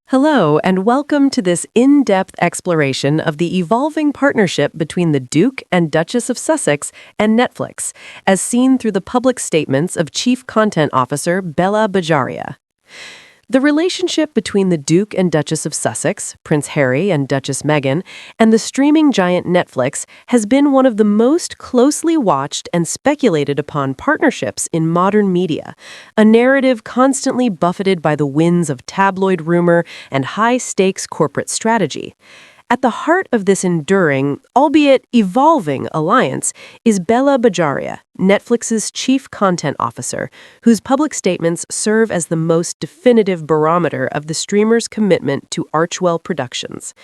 Hello, and welcome to this in-depth exploration of the evolving partnership between the Duke and Duchess of Sussex and Netflix, as seen through the public statements of Chief Content Officer Bela Bajaria. The relationship between the Duke and Duchess of Sussex, Prince Harry and Duchess Meghan, and the streaming giant Netflix has been one of the most closely watched and speculated upon partnerships in modern media, a narrative constantly buffeted by the winds of tabloid rumor and high-stakes corporate strategy. At the heart of this enduring, albeit evolving, alliance is Bela Bajaria, Netflix's chief content officer, whose public statements serve as the most definitive barometer of the streamer's commitment to Archewell Productions.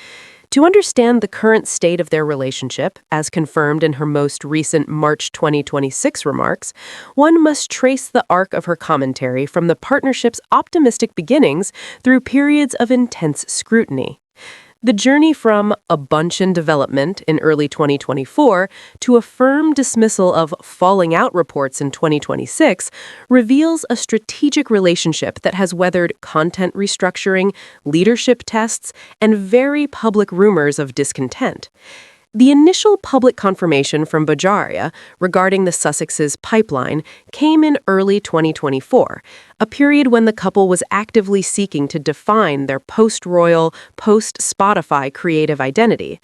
To understand the current state of their relationship, as confirmed in her most recent March 2026 remarks, one must trace the arc of her commentary from the partnership's optimistic beginnings through periods of intense scrutiny. The journey from a bunch in development in early 2024 to a firm dismissal of falling out reports in 2026 reveals a strategic relationship that has weathered content restructuring, leadership tests, and very public rumors of discontent. The initial public confirmation from Bajaria regarding the Sussexes pipeline came in early 2024, a period when the couple was actively seeking to define their post-royal, post-Spotify creative identity.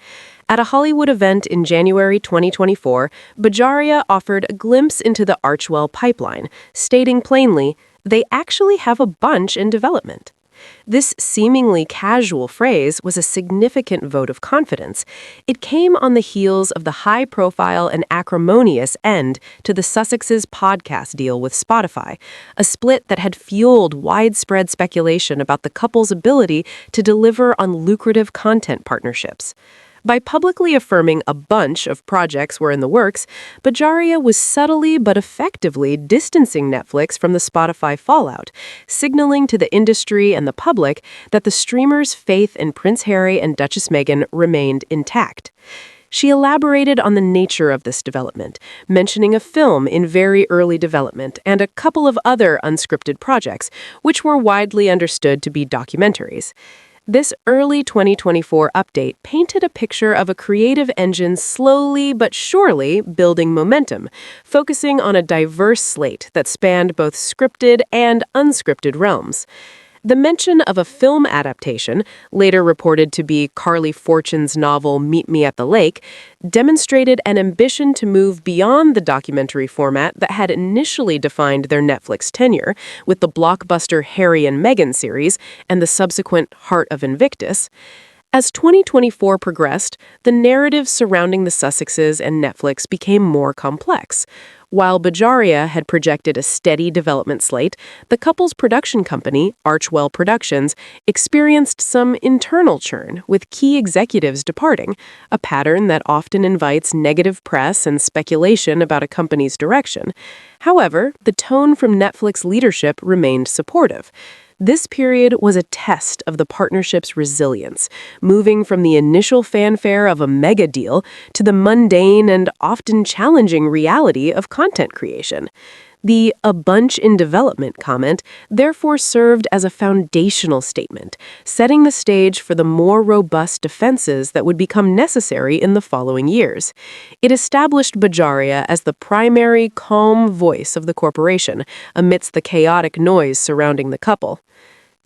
At a Hollywood event in January 2024, Bajaria offered a glimpse into the Archewell pipeline, stating plainly, "They actually have a bunch in development." This seemingly casual phrase was a significant vote of confidence. It came on the heels of the high-profile and acrimonious end to the Sussexes podcast deal with Spotify, a split that had fueled widespread speculation about the couple's ability to deliver on lucrative content partnerships. By publicly affirming a bunch of projects were in the works, Bajaria was subtly but effectively distancing Netflix from the Spotify fallout, signaling to the industry and the public that the streamer's faith in Prince Harry and Duchess Meghan remained intact. She elaborated on the nature of this development, mentioning a film in very early development and a couple of other unscripted projects, which were widely understood to be documentaries. This early 2024 update painted a picture of a creative engine slowly but surely building momentum, focusing on a diverse slate that spanned both scripted and unscripted realms. The mention of a film adaptation, later reported to be Carly Fortune's novel Meet Me at the Lake, demonstrated an ambition to move beyond the documentary format that had initially defined their Netflix tenure, with the blockbuster Harry and Meghan series and the subsequent Heart of Invictus. As 2024 progressed, the narrative surrounding the Sussexes and Netflix became more complex. While Bajaria had projected a steady development slate, the couple's production company, Archewell Productions, experienced some internal churn, with key executives departing, a pattern that often invites negative press and speculation about a company's direction. However, the tone from Netflix leadership remained supportive. This period was a test of the partnership's resilience, moving from the initial fanfare of a mega deal to the mundane and often challenging reality of content creation. The "a bunch in development" comment therefore served as a foundational statement, setting the stage for the more robust defenses that would become necessary in the following years. It established Bajaria as the primary, calm voice of the corporation amidst the chaotic noise surrounding the couple.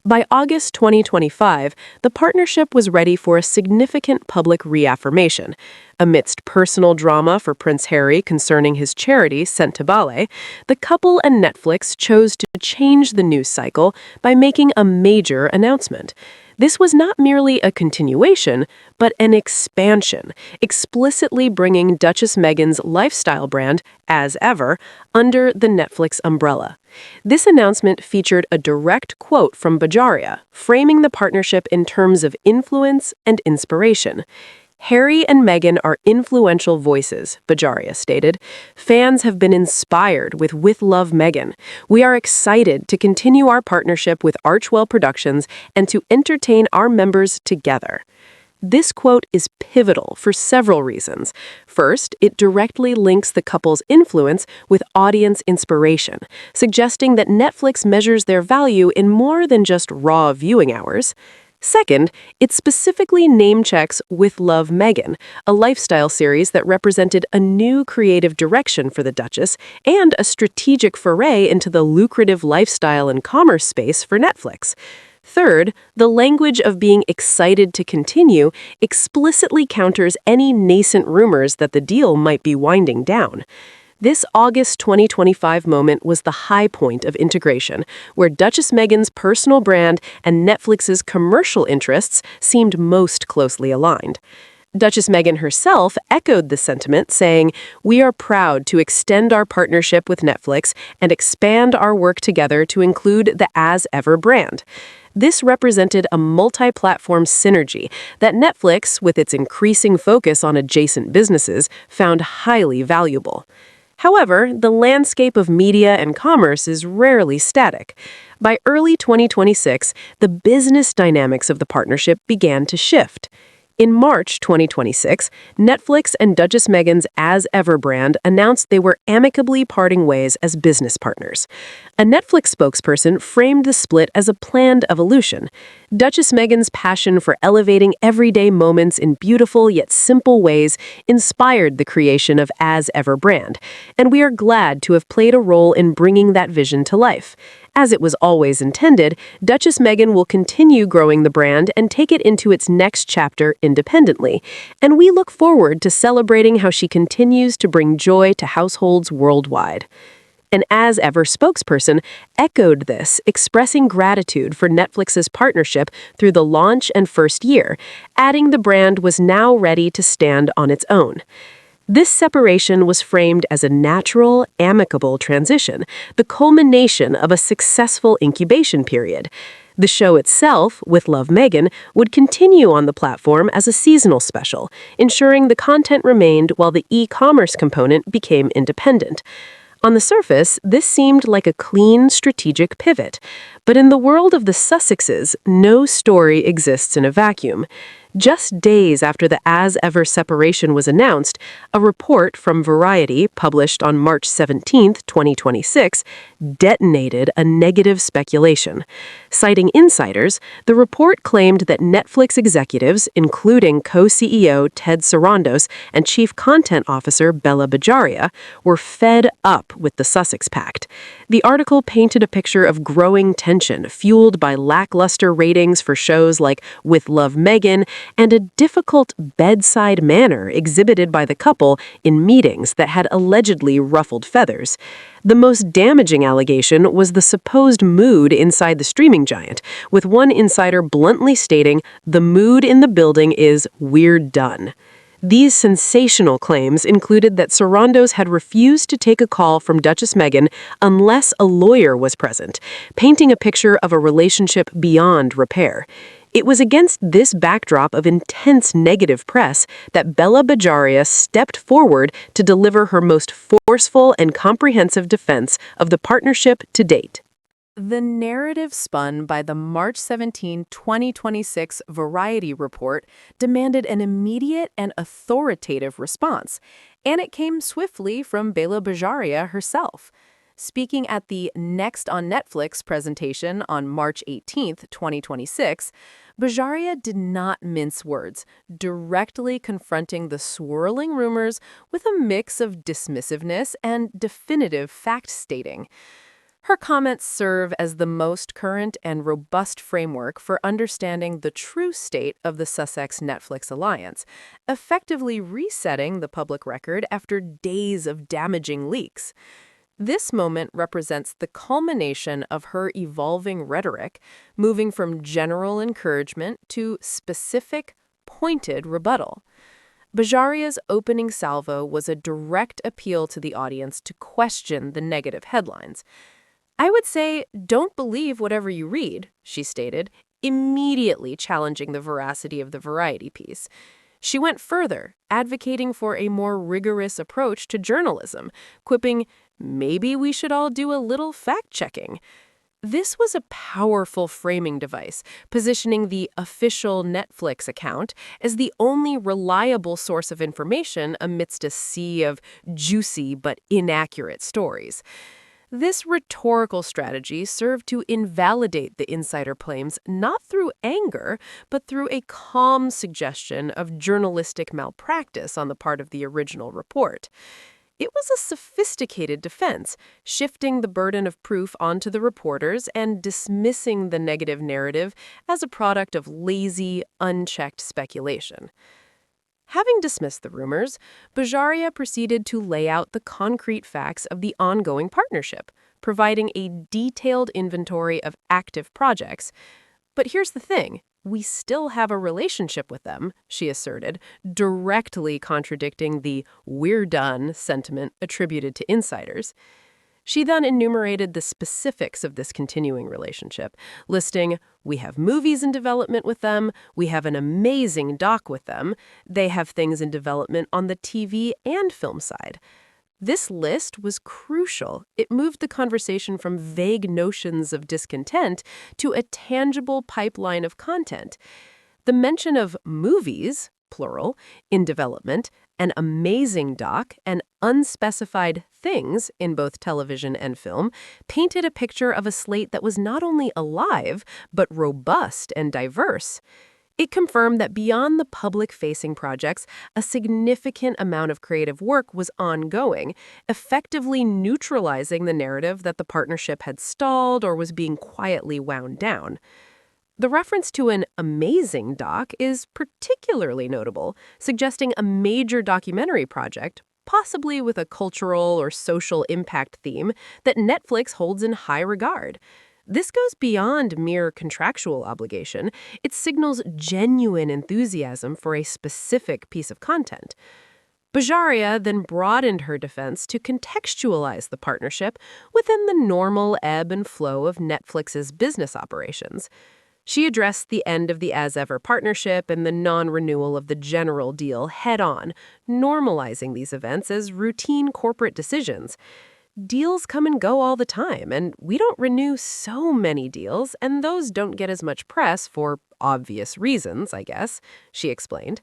By August 2025, the partnership was ready for a significant public reaffirmation. Amidst personal drama for Prince Harry concerning his charity, Sent to Bale, the couple and Netflix chose to change the news cycle by making a major announcement. This was not merely a continuation, but an expansion, explicitly bringing Duchess Meghan's lifestyle brand, As Ever, under the Netflix umbrella. This announcement featured a direct quote from Bajaria, framing the partnership in terms of influence and inspiration. "Harry and Meghan are influential voices," Bajaria stated. "Fans have been inspired with Love Meghan. We are excited to continue our partnership with Archewell Productions and to entertain our members together." This quote is pivotal for several reasons. First, it directly links the couple's influence with audience inspiration, suggesting that Netflix measures their value in more than just raw viewing hours. Second, it specifically name-checks With Love Meghan, a lifestyle series that represented a new creative direction for the Duchess and a strategic foray into the lucrative lifestyle and commerce space for Netflix. Third, the language of being excited to continue explicitly counters any nascent rumors that the deal might be winding down. This August 2025 moment was the high point of integration, where Duchess Meghan's personal brand and Netflix's commercial interests seemed most closely aligned. Duchess Meghan herself echoed the sentiment, saying, "We are proud to extend our partnership with Netflix and expand our work together to include the As Ever brand." This represented a multi-platform synergy that Netflix, with its increasing focus on adjacent businesses, found highly valuable. However, the landscape of media and commerce is rarely static. By early 2026, the business dynamics of the partnership began to shift. In March 2026, Netflix and Duchess Meghan's As Ever brand announced they were amicably parting ways as business partners. A Netflix spokesperson framed the split as a planned evolution. Duchess Meghan's passion for elevating everyday moments in beautiful yet simple ways inspired the creation of As Ever brand, and we are glad to have played a role in bringing that vision to life. As it was always intended, Duchess Meghan will continue growing the brand and take it into its next chapter independently, and we look forward to celebrating how she continues to bring joy to households worldwide. An As Ever spokesperson echoed this, expressing gratitude for Netflix's partnership through the launch and first year, adding the brand was now ready to stand on its own. This separation was framed as a natural, amicable transition, the culmination of a successful incubation period. The show itself, With Love Meghan, would continue on the platform as a seasonal special, ensuring the content remained while the e-commerce component became independent. On the surface, this seemed like a clean, strategic pivot. But in the world of the Sussexes, no story exists in a vacuum. Just days after the As Ever separation was announced, a report from Variety, published on March 17, 2026, detonated a negative speculation. Citing insiders, the report claimed that Netflix executives, including co-CEO Ted Sarandos and Chief Content Officer Bela Bajaria, were fed up with the Sussex Pact. The article painted a picture of growing tension, fueled by lackluster ratings for shows like With Love Meghan and a difficult bedside manner exhibited by the couple in meetings that had allegedly ruffled feathers. The most damaging allegation was the supposed mood inside the streaming giant, with one insider bluntly stating, "The mood in the building is we're done." These sensational claims included that Sarandos had refused to take a call from Duchess Meghan unless a lawyer was present, painting a picture of a relationship beyond repair. It was against this backdrop of intense negative press that Bela Bajaria stepped forward to deliver her most forceful and comprehensive defense of the partnership to date. The narrative spun by the March 17, 2026 Variety report demanded an immediate and authoritative response, and it came swiftly from Bela Bajaria herself. Speaking at the Next on Netflix presentation on March 18, 2026, Bajaria did not mince words, directly confronting the swirling rumors with a mix of dismissiveness and definitive fact-stating. Her comments serve as the most current and robust framework for understanding the true state of the Sussex-Netflix alliance, effectively resetting the public record after days of damaging leaks. This moment represents the culmination of her evolving rhetoric, moving from general encouragement to specific, pointed rebuttal. Bajaria's opening salvo was a direct appeal to the audience to question the negative headlines. "I would say, don't believe whatever you read," she stated, immediately challenging the veracity of the Variety piece. She went further, advocating for a more rigorous approach to journalism, quipping, "Maybe we should all do a little fact-checking." This was a powerful framing device, positioning the official Netflix account as the only reliable source of information amidst a sea of juicy but inaccurate stories. This rhetorical strategy served to invalidate the insider claims not through anger, but through a calm suggestion of journalistic malpractice on the part of the original report. It was a sophisticated defense, shifting the burden of proof onto the reporters and dismissing the negative narrative as a product of lazy, unchecked speculation. Having dismissed the rumors, Bajaria proceeded to lay out the concrete facts of the ongoing partnership, providing a detailed inventory of active projects. But here's the thing. We still have a relationship with them, she asserted, directly contradicting the "we're done" sentiment attributed to insiders. She then enumerated the specifics of this continuing relationship, listing, "We have movies in development with them, we have an amazing doc with them, they have things in development on the TV and film side." This list was crucial. It moved the conversation from vague notions of discontent to a tangible pipeline of content. The mention of movies, plural, in development, an amazing doc, and unspecified things in both television and film painted a picture of a slate that was not only alive, but robust and diverse. It confirmed that beyond the public-facing projects, a significant amount of creative work was ongoing, effectively neutralizing the narrative that the partnership had stalled or was being quietly wound down. The reference to an amazing doc is particularly notable, suggesting a major documentary project, possibly with a cultural or social impact theme, that Netflix holds in high regard. This goes beyond mere contractual obligation. It signals genuine enthusiasm for a specific piece of content. Bajaria then broadened her defense to contextualize the partnership within the normal ebb and flow of Netflix's business operations. She addressed the end of the as-ever partnership and the non-renewal of the general deal head-on, normalizing these events as routine corporate decisions. Deals come and go all the time, and we don't renew so many deals, and those don't get as much press for obvious reasons, I guess, she explained.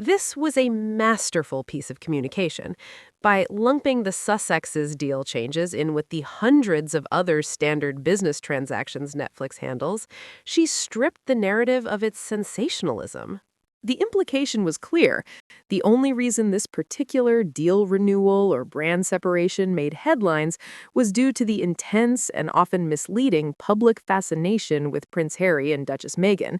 This was a masterful piece of communication. By lumping the Sussexes deal changes in with the hundreds of other standard business transactions Netflix handles, she stripped the narrative of its sensationalism. The implication was clear. The only reason this particular deal renewal or brand separation made headlines was due to the intense and often misleading public fascination with Prince Harry and Duchess Meghan.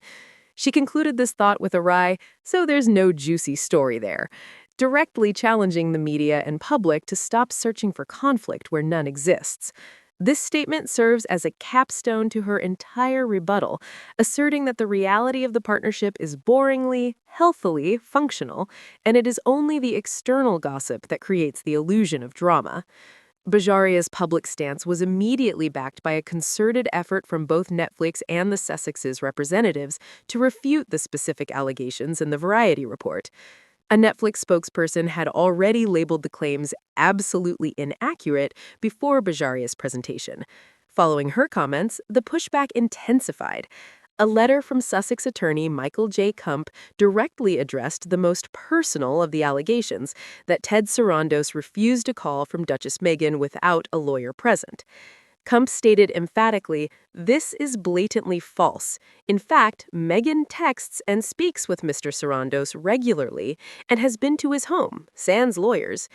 She concluded this thought with a wry, "So there's no juicy story there," directly challenging the media and public to stop searching for conflict where none exists. This statement serves as a capstone to her entire rebuttal, asserting that the reality of the partnership is boringly, healthily functional, and it is only the external gossip that creates the illusion of drama. Bajaria's public stance was immediately backed by a concerted effort from both Netflix and the Sussexes representatives to refute the specific allegations in the Variety report. A Netflix spokesperson had already labeled the claims absolutely inaccurate before Bajaria's presentation. Following her comments, the pushback intensified. A letter from Sussex attorney Michael J. Kump directly addressed the most personal of the allegations, that Ted Sarandos refused a call from Duchess Meghan without a lawyer present. Kump stated emphatically, "This is blatantly false. In fact, Meghan texts and speaks with Mr. Sarandos regularly and has been to his home, sans lawyers."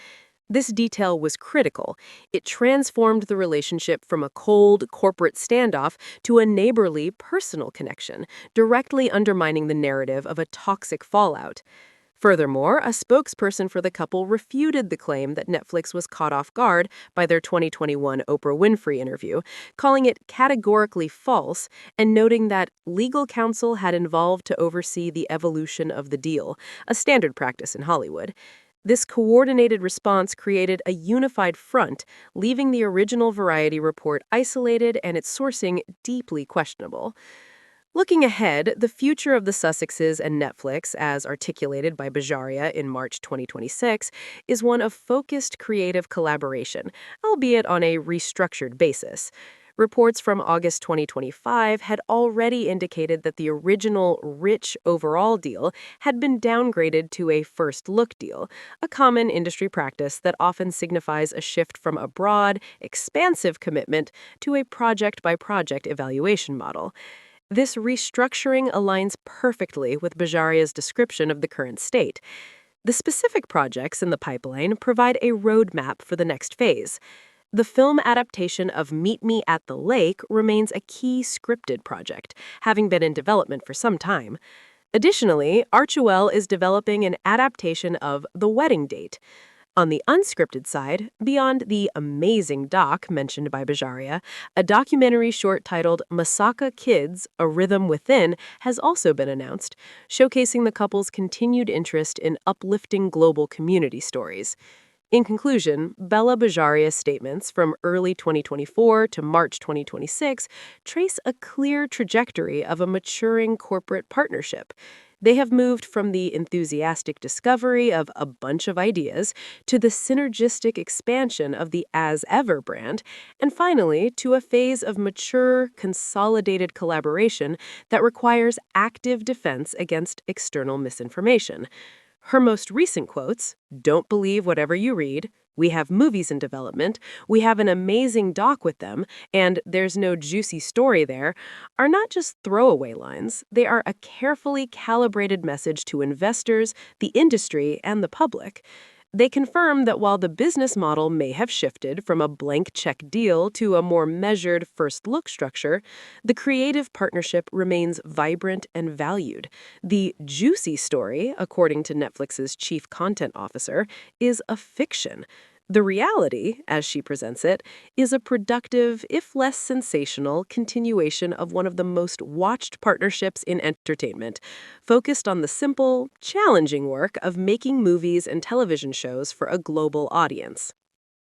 This detail was critical. It transformed the relationship from a cold, corporate standoff to a neighborly, personal connection, directly undermining the narrative of a toxic fallout. Furthermore, a spokesperson for the couple refuted the claim that Netflix was caught off guard by their 2021 Oprah Winfrey interview, calling it categorically false and noting that legal counsel had involved to oversee the evolution of the deal, a standard practice in Hollywood. This coordinated response created a unified front, leaving the original Variety report isolated and its sourcing deeply questionable. Looking ahead, the future of the Sussexes and Netflix, as articulated by Bajaria in March 2026, is one of focused creative collaboration, albeit on a restructured basis. Reports from August 2025 had already indicated that the original rich overall deal had been downgraded to a first look deal, a common industry practice that often signifies a shift from a broad, expansive commitment to a project by project evaluation model. This restructuring aligns perfectly with Bajaria's description of the current state. The specific projects in the pipeline provide a roadmap for the next phase. The film adaptation of Meet Me at the Lake remains a key scripted project, having been in development for some time. Additionally, Archewell is developing an adaptation of The Wedding Date. On the unscripted side, beyond the amazing doc mentioned by Bajaria, a documentary short titled Masaka Kids, A Rhythm Within has also been announced, showcasing the couple's continued interest in uplifting global community stories. In conclusion, Bela Bajaria's statements from early 2024 to March 2026 trace a clear trajectory of a maturing corporate partnership. They have moved from the enthusiastic discovery of a bunch of ideas to the synergistic expansion of the As Ever brand, and finally to a phase of mature, consolidated collaboration that requires active defense against external misinformation. Her most recent quotes, "Don't believe whatever you read," "We have movies in development," "We have an amazing doc with them," and "There's no juicy story there," are not just throwaway lines. They are a carefully calibrated message to investors, the industry, and the public. They confirm that while the business model may have shifted from a blank check deal to a more measured first look structure, the creative partnership remains vibrant and valued. The juicy story, according to Netflix's chief content officer, is a fiction. The reality, as she presents it, is a productive, if less sensational, continuation of one of the most watched partnerships in entertainment, focused on the simple, challenging work of making movies and television shows for a global audience.